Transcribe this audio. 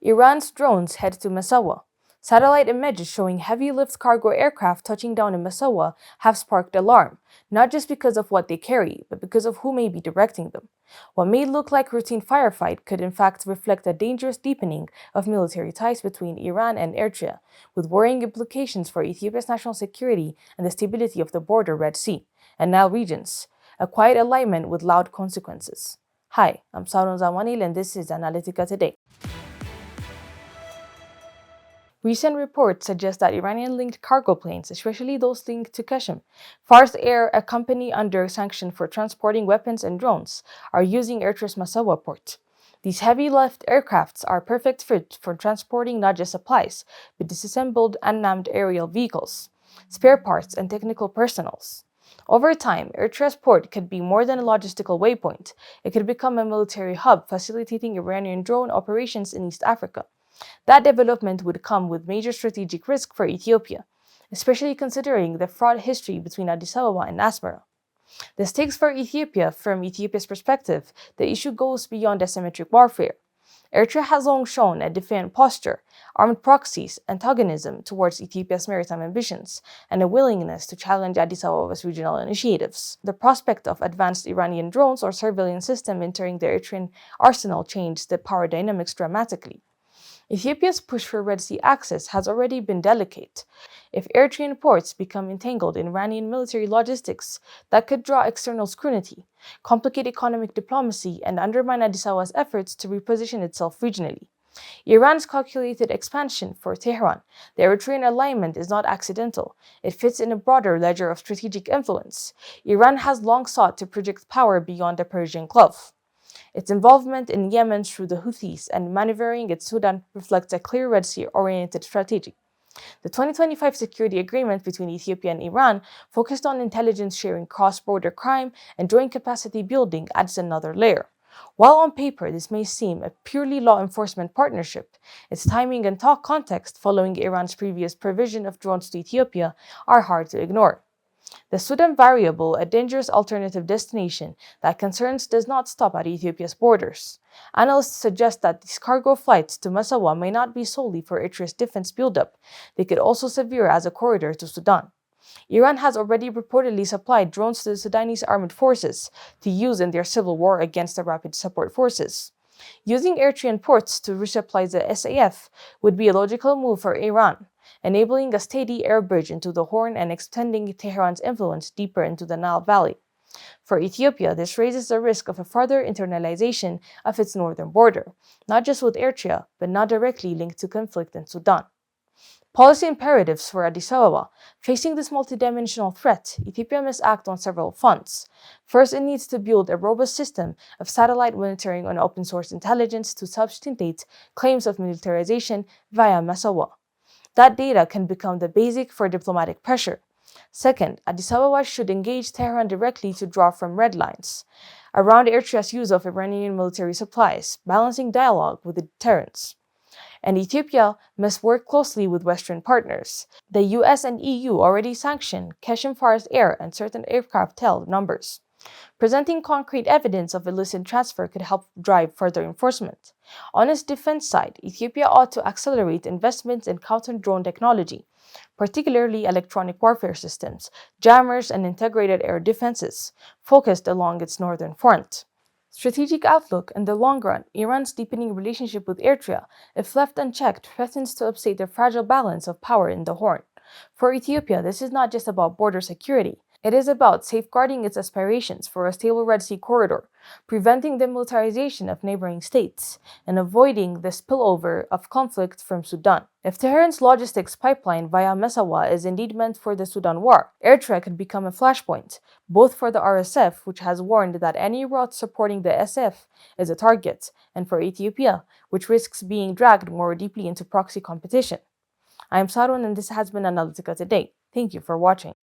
Iran's drones head to Massawa. Satellite images showing heavy lift cargo aircraft touching down in Massawa have sparked alarm, not just because of what they carry, but because of who may be directing them. What may look like routine firefight could in fact reflect a dangerous deepening of military ties between Iran and Eritrea, with worrying implications for Ethiopia's national security and the stability of the border Red Sea and Nile regions, a quiet alignment with loud consequences. Hi, I'm Sarun Zamanil and this is Analytica Today. Recent reports suggest that Iranian-linked cargo planes, especially those linked to Qasem, Fars Air, a company under sanction for transporting weapons and drones, are using Eritrea's Massawa port. These heavy-lift aircrafts are perfect fit for transporting not just supplies, but disassembled unmanned aerial vehicles, spare parts, and technical personnel. Over time, Eritrea's port could be more than a logistical waypoint. It could become a military hub facilitating Iranian drone operations in East Africa. That development would come with major strategic risk for Ethiopia, especially considering the fraught history between Addis Ababa and Asmara. The stakes for Ethiopia, from Ethiopia's perspective, the issue goes beyond asymmetric warfare. Eritrea has long shown a defiant posture, armed proxies, antagonism towards Ethiopia's maritime ambitions, and a willingness to challenge Addis Ababa's regional initiatives. The prospect of advanced Iranian drones or surveillance systems entering the Eritrean arsenal changed the power dynamics dramatically. Ethiopia's push for Red Sea access has already been delicate. If Eritrean ports become entangled in Iranian military logistics, that could draw external scrutiny, complicate economic diplomacy, and undermine Addis Ababa's efforts to reposition itself regionally. Iran's calculated expansion for Tehran, the Eritrean alignment, is not accidental. It fits in a broader ledger of strategic influence. Iran has long sought to project power beyond the Persian Gulf. Its involvement in Yemen through the Houthis and maneuvering in Sudan reflects a clear Red Sea-oriented strategy. The 2025 security agreement between Ethiopia and Iran, focused on intelligence sharing, cross-border crime, and joint capacity building, adds another layer. While on paper this may seem a purely law enforcement partnership, its timing and context following Iran's previous provision of drones to Ethiopia are hard to ignore. The Sudan variable, a dangerous alternative destination that concerns does not stop at Ethiopia's borders. Analysts suggest that these cargo flights to Massawa may not be solely for Eritrea's defense buildup. They could also serve as a corridor to Sudan. Iran has already reportedly supplied drones to the Sudanese armed forces to use in their civil war against the Rapid Support Forces. Using Eritrean ports to resupply the SAF would be a logical move for Iran, enabling a steady air bridge into the Horn and extending Tehran's influence deeper into the Nile Valley. For Ethiopia, this raises the risk of a further internalization of its northern border, not just with Eritrea, but not directly linked to conflict in Sudan. Policy imperatives for Addis Ababa. Facing this multidimensional threat, Ethiopia must act on several fronts. First, it needs to build a robust system of satellite monitoring and open-source intelligence to substantiate claims of militarization via Massawa. That data can become the basic for diplomatic pressure. Second, Addis Ababa should engage Tehran directly to draw from red lines around Eritrea's use of Iranian military supplies, balancing dialogue with deterrence. And Ethiopia must work closely with Western partners. The US and EU already sanctioned Qasem Fars Air and certain aircraft tail numbers. Presenting concrete evidence of illicit transfer could help drive further enforcement. On its defense side, Ethiopia ought to accelerate investments in counter-drone technology, particularly electronic warfare systems, jammers, and integrated air defenses, focused along its northern front. Strategic outlook. In the long run, Iran's deepening relationship with Eritrea, if left unchecked, threatens to upset the fragile balance of power in the Horn. For Ethiopia, this is not just about border security. It is about safeguarding its aspirations for a stable Red Sea corridor, preventing the militarization of neighboring states, and avoiding the spillover of conflict from Sudan. If Tehran's logistics pipeline via Massawa is indeed meant for the Sudan war, Eritrea could become a flashpoint, both for the RSF, which has warned that any route supporting the SF is a target, and for Ethiopia, which risks being dragged more deeply into proxy competition. I am Sarun, and this has been Analytica Today. Thank you for watching.